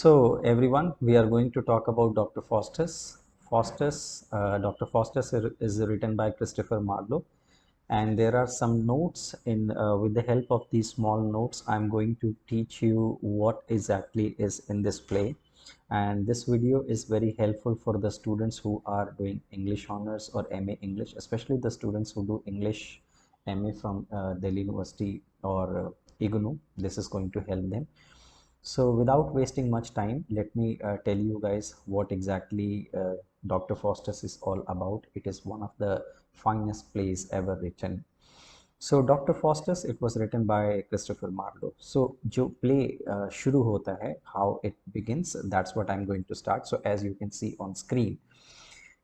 So everyone, we are going to talk about Dr. Faustus. Dr. Faustus is written by Christopher Marlowe, and there are some notes in. With the help of these small notes, I'm going to teach you what exactly is in this play, and this video is very helpful for the students who are doing English honors or MA English, especially the students who do English MA from Delhi University or IGNU. This is going to help them. So without wasting much time, let me tell you guys what exactly Dr. Faustus is all about. It is one of the finest plays ever written. So Dr. Faustus, it was written by Christopher Marlowe. So जो play शुरू होता है, how it begins, that's what I'm going to start. So as you can see on screen,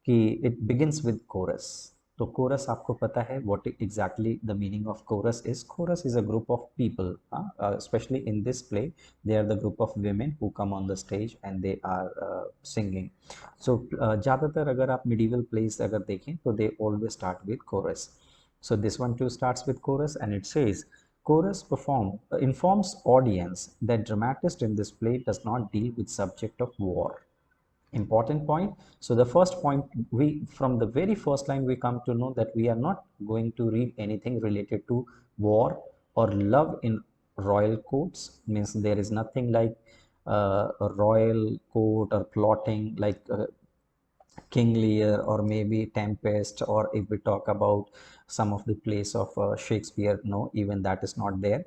कि it begins with chorus. तो chorus आपको पता है what exactly the meaning of chorus is. Chorus is a group of people, especially in this play, they are the group of women who come on the stage and they are singing. So ज़्यादातर अगर आप medieval plays अगर देखें तो they always start with chorus. So this one too starts with chorus and it says, chorus informs audience that dramatist in this play does not deal with subject of war. Important point. So the first point, we from the very first line we come to know that we are not going to read anything related to war or love in royal courts. Means there is nothing like a royal court or plotting like King Lear or maybe Tempest, or if we talk about some of the plays of Shakespeare, no, even that is not there.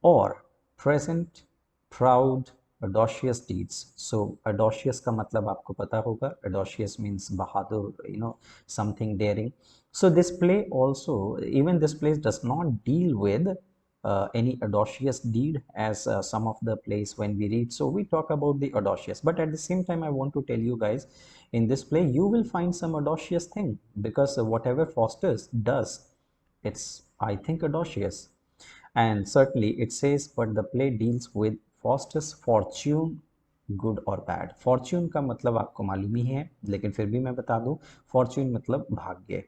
Or present proud audacious deeds. So audacious का मतलब आपको पता होगा, audacious means Bahadur, something daring. So this play also, even this play does not deal with any audacious deed as some of the plays when we read. So we talk about the audacious, but at the same time I want to tell you guys, in this play you will find some audacious thing, because whatever Faustus does, it's, I think, audacious. And certainly it says, but the play deals with Faustus' fortune, good or bad. Fortune का मतलब आपको मालूम ही है, लेकिन फिर भी मैं बता दूं, fortune मतलब भाग्य,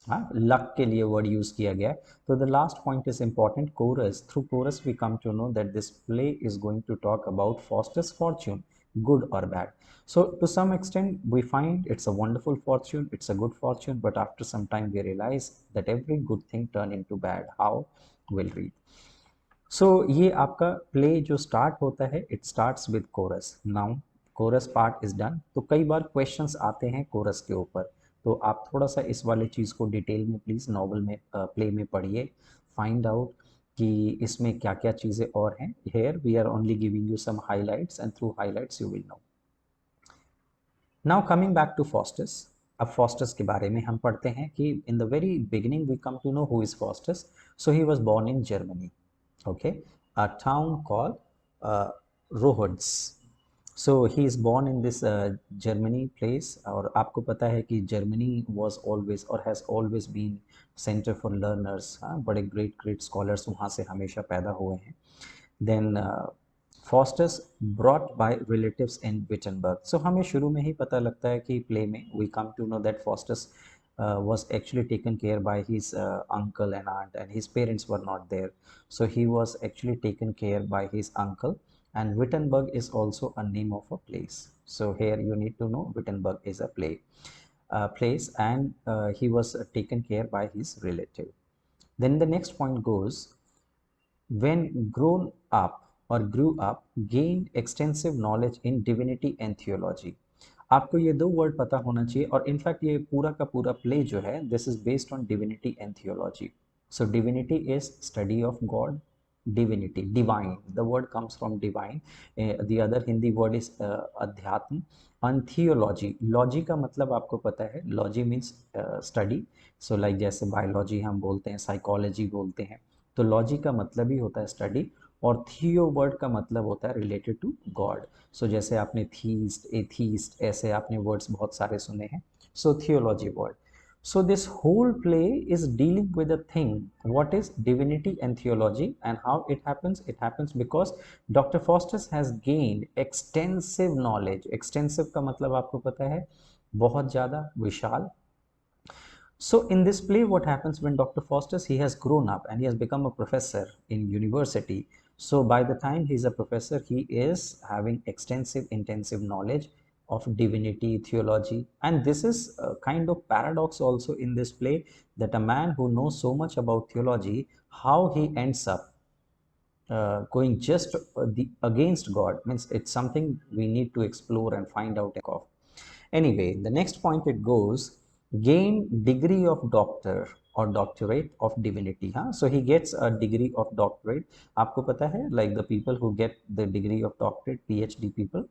हाँ, लक के लिए वर्ड यूज किया गया है. तो the last point is important, chorus. Through chorus we come to know that this play is going to talk about Faustus' fortune, good or bad. So to some extent we find it's a wonderful fortune, it's a good fortune, but after some time we realize that every good thing turn into bad. How? We'll read. So ये आपका play जो start होता है, it starts with chorus. Now chorus part is done. तो कई बार questions आते हैं coarse के ऊपर, तो आप थोड़ा सा इस वाले चीज़ को डिटेल में प्लीज़ नॉवल में प्ले में पढ़िए, फाइंड आउट कि इसमें क्या क्या चीज़ें और हैं. Here we are only giving you some highlights and through highlights you will know. Now coming back to Faustus. अब Faustus के बारे में हम पढ़ते हैं कि in the very beginning we come to know who is Faustus. So he was born in Germany, okay, a town called Rohods. So he is born in this Germany place. और आपको पता है कि Germany was always or has always been center for learners. बड़े great scholars वहाँ से हमेशा पैदा हुए हैं. Then Faustus brought by relatives in Wittenberg. So हमें शुरू में ही पता लगता है कि play में we come to know that Faustus was actually taken care by his uncle and aunt, and his parents were not there. So he was actually taken care by his uncle, and Wittenberg is also a name of a place. So here you need to know Wittenberg is a place, and he was taken care by his relative. Then the next point goes, when grown up or grew up, gained extensive knowledge in divinity and theology. आपको ये दो word पता होना चाहिए, और in fact ये पूरा का पूरा प्ले जो है, this is based on divinity and theology. So divinity is study of God, divinity, divine, the word comes from divine. The other Hindi word is अध्यात्म. and theology, लॉजी का मतलब आपको पता है, logy means study. So like जैसे biology हम बोलते हैं, साइकोलॉजी बोलते हैं, तो लॉजी का मतलब ही होता है स्टडी, और थियो वर्ड का मतलब होता है रिलेटेड टू गॉड. सो जैसे आपने थीस्ट, एथीस्ट, ऐसे आपने वर्ड्स बहुत सारे सुने हैं. So theology word. So this whole play is dealing with a thing, what is divinity and theology, and how it happens. It happens because Dr. Faustus has gained extensive knowledge. Extensive का मतलब आपको पता है, बहुत ज़्यादा, विशाल. So in this play what happens, when Dr. Faustus, he has grown up and he has become a professor in university. So by the time he's a professor, he is having extensive, intensive knowledge of divinity, theology, and this is a kind of paradox also in this play, that a man who knows so much about theology, how he ends up going just against God, means it's something we need to explore and find out of. Anyway, the next point it goes, gain degree of doctor or doctorate of divinity. Huh? So he gets a degree of doctorate. आपको पता है, like the people who get the degree of doctorate, PhD people,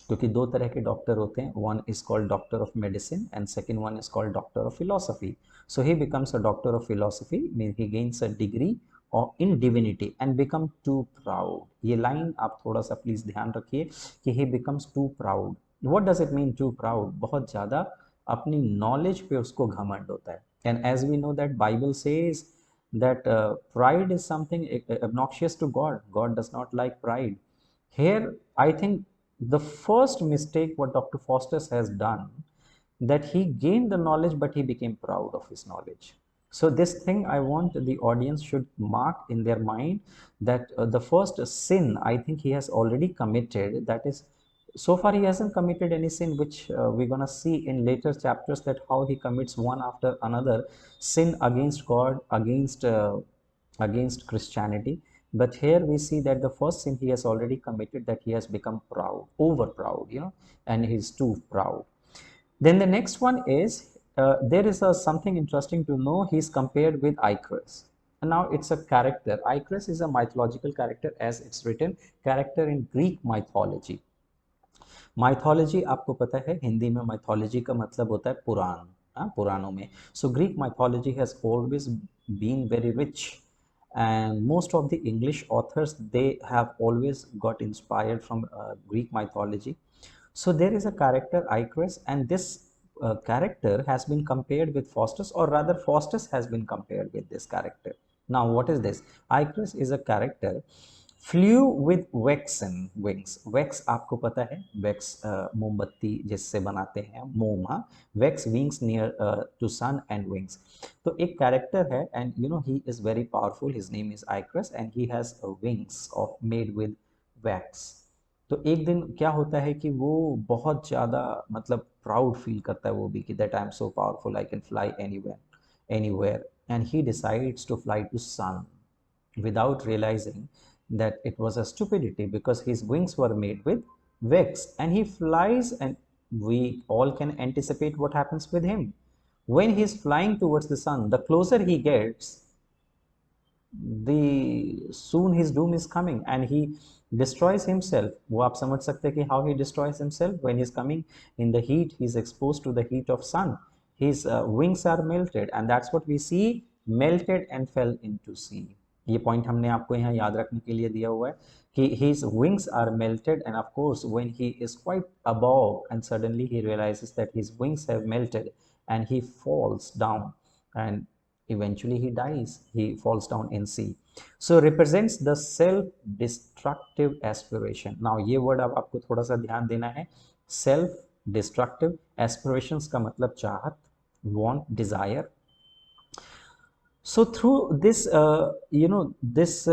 क्योंकि दो तरह के doctor होते हैं, one is called doctor of medicine and second one is called doctor of philosophy. So he becomes a doctor of philosophy, mean he gains a degree और in divinity and become too proud. ये line आप थोड़ा सा please ध्यान रखिए कि he becomes too proud. What does it mean too proud? बहुत ज़्यादा अपनी नॉलेज पे उसको घमंड होता है. And as we know that Bible says that pride is something obnoxious to God. God does not like pride. Here, I think the first mistake what Dr. Faustus has done, that he gained the knowledge but he became proud of his knowledge. So this thing I want the audience should mark in their mind, that the first sin I think he has already committed, that is, so far he hasn't committed any sin, which we're going to see in later chapters, that how he commits one after another sin against God, against Christianity. But here we see that the first sin he has already committed, that he has become proud, over proud, and he's too proud. Then the next one is, there is something interesting to know. He's compared with Icarus. And now it's a character. Icarus is a mythological character, as it's written, character in Greek mythology. Mythology आपको पता है, हिंदी में mythology का मतलब होता है पुराण. पुराणों में. So Greek mythology has always been very rich, and most of the English authors, they have always got inspired from Greek mythology. So there is a character Icarus, and this character has been compared with Faustus, or rather Faustus has been compared with this character. Now what is this? Icarus is a character flu with waxen wings. Wax आपको पता है, wax मोमबत्ती जिससे बनाते हैं मोम. हाँ, wax wings near to sun and wings. तो एक कैरेक्टर है, and he is very powerful. His name is Icarus and he has wings of made with wax. तो एक दिन क्या होता है कि वो बहुत ज़्यादा मतलब प्राउड फील करता है वो भी, कि that I am so powerful, I can fly anywhere, and he decides to fly to sun without realizing that it was a stupidity, because his wings were made with wax, and he flies, and we all can anticipate what happens with him when he is flying towards the sun. The closer he gets, the soon his doom is coming, and he destroys himself. वो आप समझ सकते हैं कि how he destroys himself when he is coming in the heat. He is exposed to the heat of sun. His wings are melted, and that's what we see, melted and fell into sea. ये point हमने आपको यहाँ याद रखने के लिए दिया हुआ है कि his wings are melted, and of course when he is quite above and suddenly he realizes that his wings have melted, and he falls down, and eventually he dies. He falls down in sea. So represents the self destructive aspiration. Now ये word अब आपको थोड़ा सा ध्यान देना है. self destructive aspirations का मतलब चाहत, want, desire. So through this, this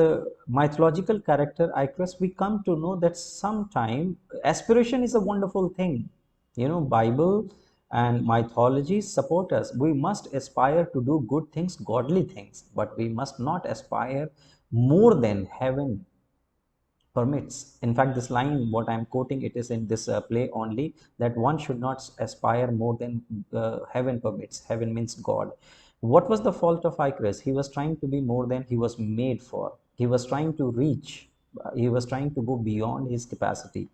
mythological character Icarus, we come to know that sometime aspiration is a wonderful thing. Bible and mythology support us. We must aspire to do good things, godly things, but we must not aspire more than heaven permits. In fact, this line, what I'm quoting, it is in this play only, that one should not aspire more than heaven permits. Heaven means God. What was the fault of Icarus? He was trying to be more than he was made for. He was trying to reach. He was trying to go beyond his capacity.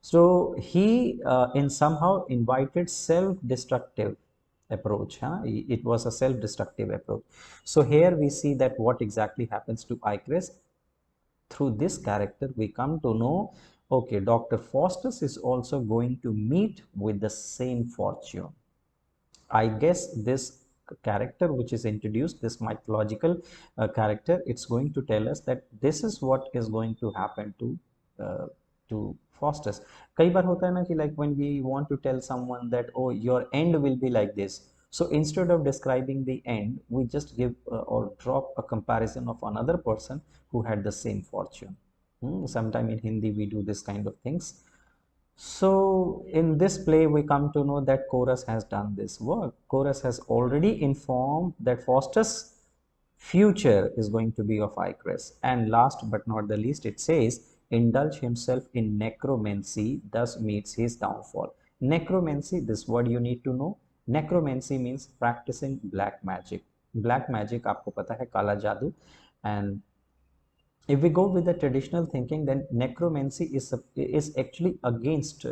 So he in somehow invited self-destructive approach. It was a self-destructive approach. So here we see that what exactly happens to Icarus. Through this character, we come to know, okay, Dr. Faustus is also going to meet with the same fortune. I guess this character which is introduced, this mythological character, it's going to tell us that this is what is going to happen to Faustus. कई बार होता है ना कि like when we want to tell someone that, oh, your end will be like this, so instead of describing the end, we just give or drop a comparison of another person who had the same fortune. Sometime in Hindi we do this kind of things. So in this play, we come to know that Chorus has done this work. Chorus has already informed that Faustus' future is going to be of Icarus. And last but not the least, it says, indulge himself in necromancy, thus meets his downfall. Necromancy, this word you need to know. Necromancy means practicing black magic. Black magic, आपको पता है, काला जादू. And if we go with the traditional thinking, then necromancy is actually against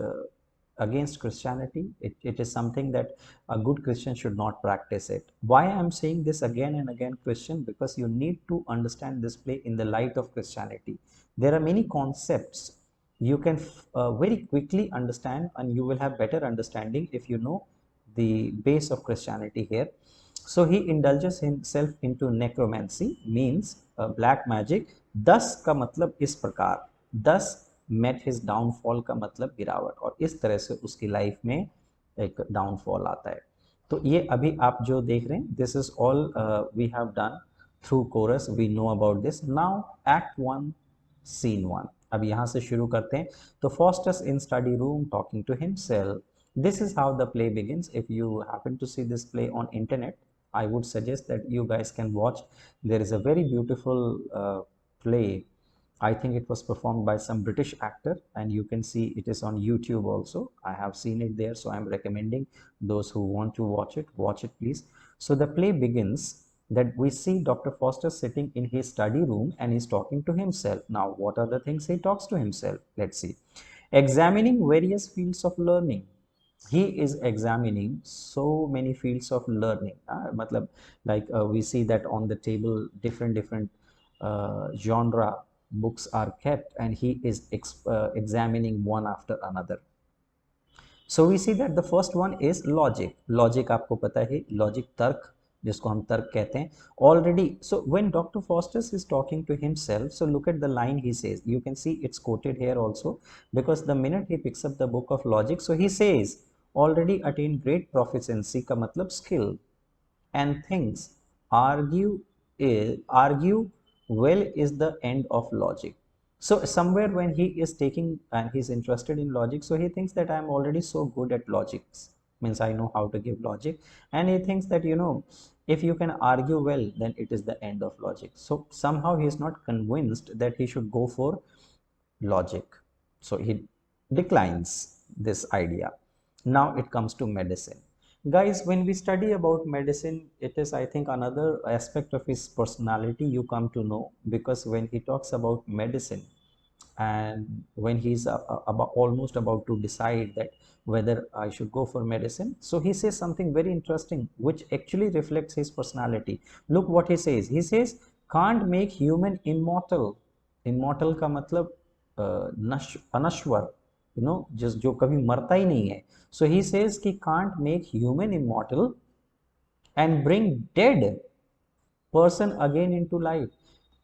Christianity. It is something that a good Christian should not practice it. Why I'm saying this again and again, Christian? Because you need to understand this play in the light of Christianity. There are many concepts you can very quickly understand, and you will have better understanding if you know the base of Christianity here. So he indulges himself into necromancy, means black magic. Thus का मतलब इस प्रकार, thus met his downfall का मतलब गिरावट, और इस तरह से उसकी लाइफ में एक डाउनफॉल आता है. तो ये अभी आप जो देख रहे हैं, this is all we have done through chorus. We know about this. Now Act-1 scene-1. अब यहाँ से शुरू करते हैं. तो Faustus in study room talking to himself. This is how the play begins. If you happen to see this play on internet, I would suggest that you guys can watch. There is a very beautiful play. I think it was performed by some British actor, and you can see it is on YouTube also. I have seen it there, so I'm recommending those who want to watch it please. So the play begins that we see Dr. Foster sitting in his study room and he's talking to himself. Now, what are the things he talks to himself? Let's see. Examining various fields of learning. He is examining so many fields of learning. Matlab, like we see that on the table, different genre books are kept, and he is examining one after another. So we see that the first one is logic. Logic आपको पता है, logic तर्क, जिसको हम तर्क कहते हैं. Already, so when Dr. Faustus is talking to himself, so look at the line he says. You can see it's quoted here also, because the minute he picks up the book of logic, so he says, already attained great proficiency का मतलब skill, and thinks argue well is the end of logic. So somewhere when he is taking and he's interested in logic, so he thinks that I'm already so good at logics, means I know how to give logic, and he thinks that, you know, if you can argue well, then it is the end of logic. So somehow he is not convinced that he should go for logic, so he declines this idea. Now it comes to medicine. Guys, when we study about medicine, it is, I think, another aspect of his personality you come to know, because when he talks about medicine, and when he's almost about to decide that whether I should go for medicine, so he says something very interesting which actually reflects his personality. Look what he says. He says, can't make human immortal. Immortal का मतलब अनश्वर, you know, just जो कभी मरता ही नहीं है. So he says कि can't make human immortal and bring dead person again into life.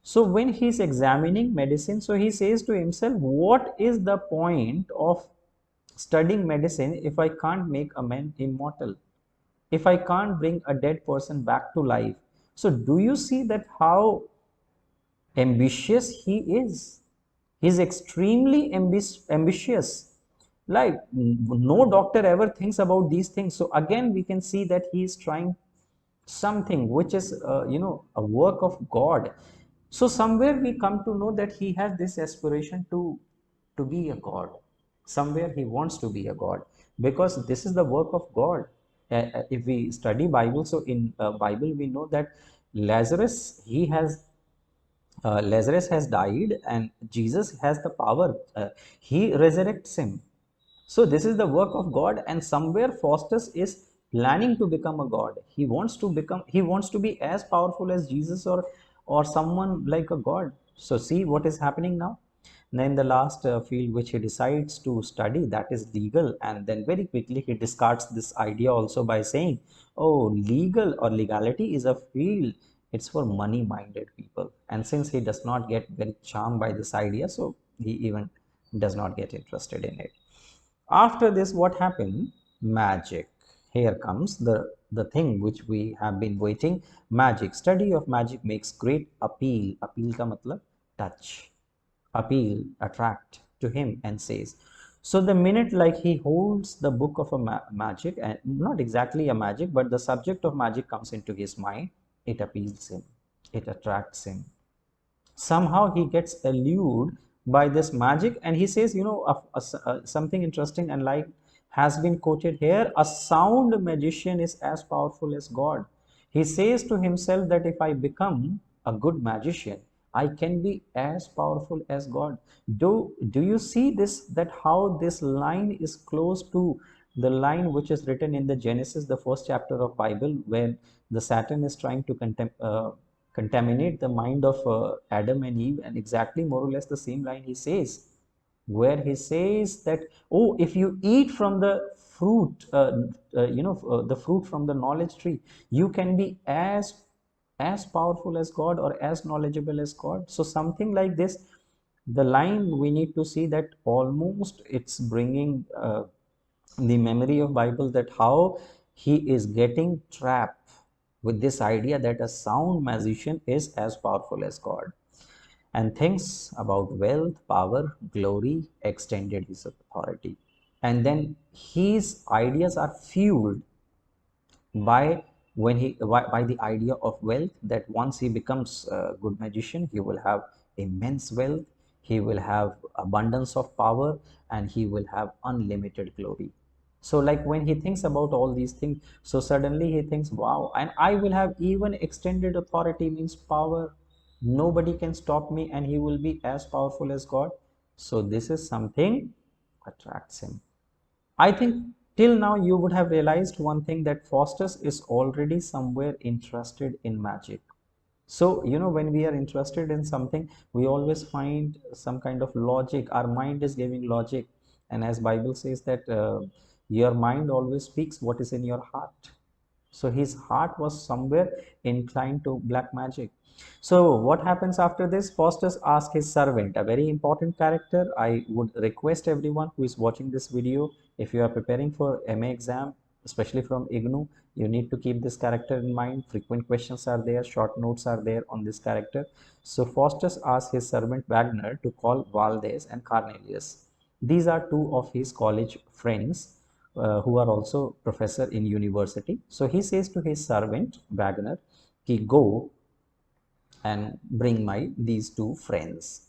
So when he is examining medicine, so he says to himself, what is the point of studying medicine if I can't make a man immortal, if I can't bring a dead person back to life? So do you see that how ambitious he is? He's extremely ambitious. Like no doctor ever thinks about these things. So again, we can see that he is trying something which is, you know, a work of God. So somewhere we come to know that he has this aspiration to be a god. Somewhere he wants to be a god, because this is the work of God. If we study Bible, so in Bible we know that Lazarus, Lazarus has died, and Jesus has the power. He resurrects him. So this is the work of God, and somewhere Faustus is planning to become a god. He wants to become, he wants to be as powerful as Jesus, or someone like a god. So see what is happening now. Now in the last field which he decides to study, that is legal, and then very quickly he discards this idea also by saying, oh, legal or legality is a field, it's for money minded people. And since he does not get very charmed by this idea, so he even does not get interested in it. After this, what happened? Magic. Here comes the thing which we have been waiting. Magic. Study of magic makes great appeal. Appeal का मतलब touch. appeal, attract to him and says. So the minute like he holds the book of a magic, and not exactly a magic, but the subject of magic comes into his mind, it appeals him, it attracts him. Somehow he gets allured by this magic, and he says, something interesting and like has been quoted here: a sound magician is as powerful as God. He says to himself that if I become a good magician, I can be as powerful as God. Do you see this, that how this line is close to the line which is written in the Genesis, the first chapter of Bible, when the Satan is trying to contaminate the mind of Adam and Eve, and exactly more or less the same line he says, where he says that, oh, if you eat from the fruit, the fruit from the knowledge tree, you can be as powerful as God or as knowledgeable as God. So something like this, the line we need to see that almost it's bringing the memory of Bible, that how he is getting trapped with this idea that a sound magician is as powerful as God, and thinks about wealth, power, glory, extended his authority. And then his ideas are fueled by by the idea of wealth, that once he becomes a good magician, he will have immense wealth, he will have abundance of power, and he will have unlimited glory. So like when he thinks about all these things, so suddenly he thinks, wow, and I will have even extended authority, means power, nobody can stop me, and he will be as powerful as God. So this is something attracts him. I think till now you would have realized one thing, that Faustus is already somewhere interested in magic. So, when we are interested in something, we always find some kind of logic. Our mind is giving logic. And as Bible says that your mind always speaks what is in your heart. So his heart was somewhere inclined to black magic. So what happens after this? Faustus asks his servant, a very important character. I would request everyone who is watching this video, if you are preparing for MA exam, especially from IGNU, you need to keep this character in mind. Frequent questions are there, short notes are there on this character. So Faustus asks his servant Wagner to call Valdez and Cornelius. These are two of his college friends who are also professor in university. So he says to his servant Wagner, "Ki go and bring my these two friends."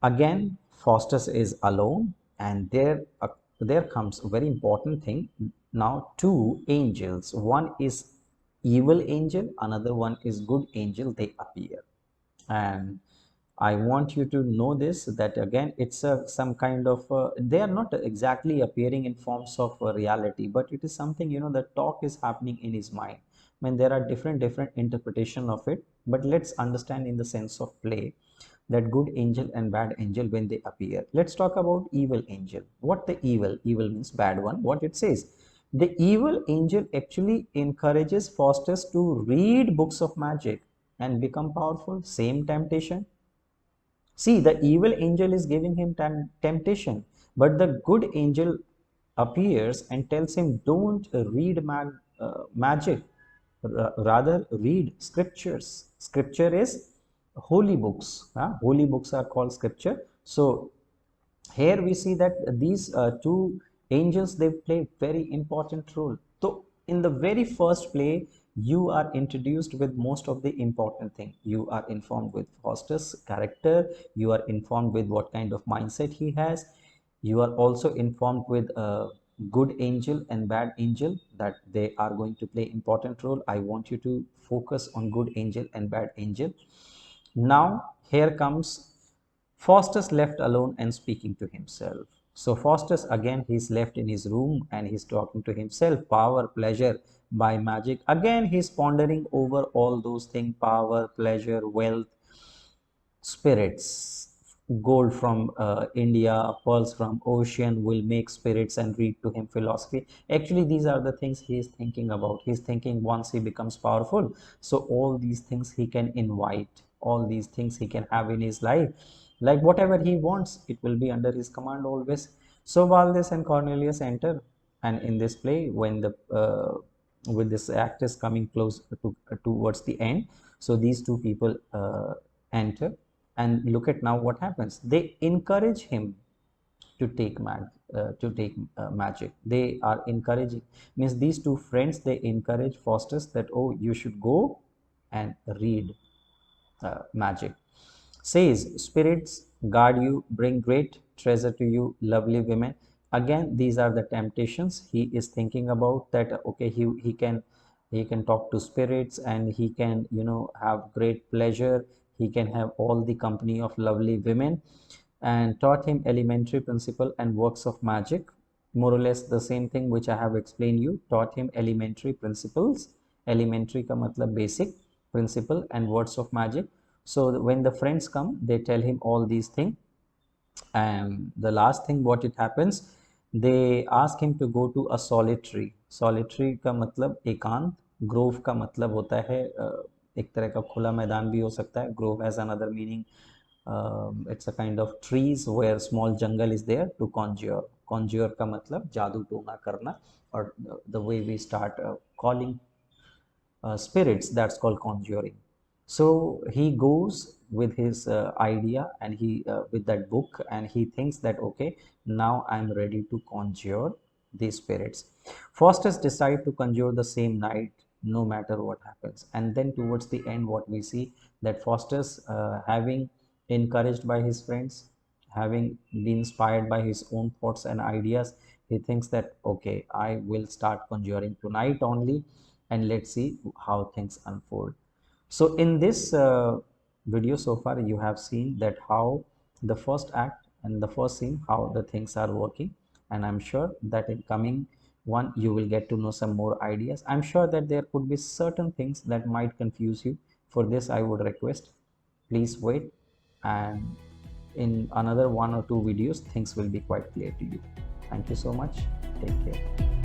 Again, Faustus is alone, and there comes a very important thing. Now, two angels. One is evil angel, another one is good angel. They appear, and I want you to know this, that again it's some kind of they are not exactly appearing in forms of reality, but it is something, the talk is happening in his mind. I mean, there are different interpretation of it, but let's understand in the sense of play, that good angel and bad angel when they appear. Let's talk about evil angel. What the evil means bad one. What it says, the evil angel actually encourages Faustus to read books of magic and become powerful. Same temptation. See, the evil angel is giving him temptation, but the good angel appears and tells him, don't read magic, rather read scriptures. Scripture is holy books. Holy books are called scripture. So here we see that these two angels, they play very important role. So in the very first play, you are introduced with most of the important thing. You are informed with Faustus character, you are informed with what kind of mindset he has, you are also informed with a good angel and bad angel, that they are going to play important role. I want you to focus on good angel and bad angel. Now here comes Faustus left alone and speaking to himself. So Faustus again, he's left in his room and he's talking to himself. Power, pleasure, by magic. Again, he's pondering over all those things: power, pleasure, wealth, spirits. Gold from India, pearls from ocean will make spirits and read to him philosophy. Actually, these are the things he is thinking about. He's thinking once he becomes powerful, so all these things he can invite, all these things he can have in his life. Like whatever he wants, it will be under his command always. So Valdez and Cornelius enter, and in this play, when the with this act is coming close to towards the end, so these two people enter, And look at now what happens. They encourage him to take magic. They are encouraging, means these two friends, they encourage Faustus that, oh, you should go and read magic. Says, spirits guard you, bring great treasure to you, lovely women. Again, these are the temptations he is thinking about, that okay, he can talk to spirits, and he can, you know, have great pleasure. He can have all the company of lovely women, and taught him elementary principle and works of magic. More or less the same thing which I have explained you. Taught him elementary principles. Elementary ka matlab basic, principle and words of magic. So when the friends come, they tell him all these things. And the last thing what it happens, they ask him to go to a solitary का मतलब एकांत, grove का मतलब होता है एक तरह का खुला मैदान भी हो सकता है. Grove has another meaning. It's a kind of trees where small jungle is there to conjure का मतलब जादू टोना करना. Or the way we start calling spirits, that's called conjuring. So he goes with his idea, and he with that book, and he thinks that okay, now I'm ready to conjure these spirits. Faustus decide to conjure the same night, no matter what happens. And then towards the end, what we see, that Faustus, having encouraged by his friends, having been inspired by his own thoughts and ideas, he thinks that okay, I will start conjuring tonight only, and let's see how things unfold. So in this video so far, you have seen that how the first act and the first scene, how the things are working. And I'm sure that in coming one, you will get to know some more ideas. I'm sure that there could be certain things that might confuse you. For this, I would request, please wait, and in another 1 or 2 videos, things will be quite clear to you. Thank you so much. Take care.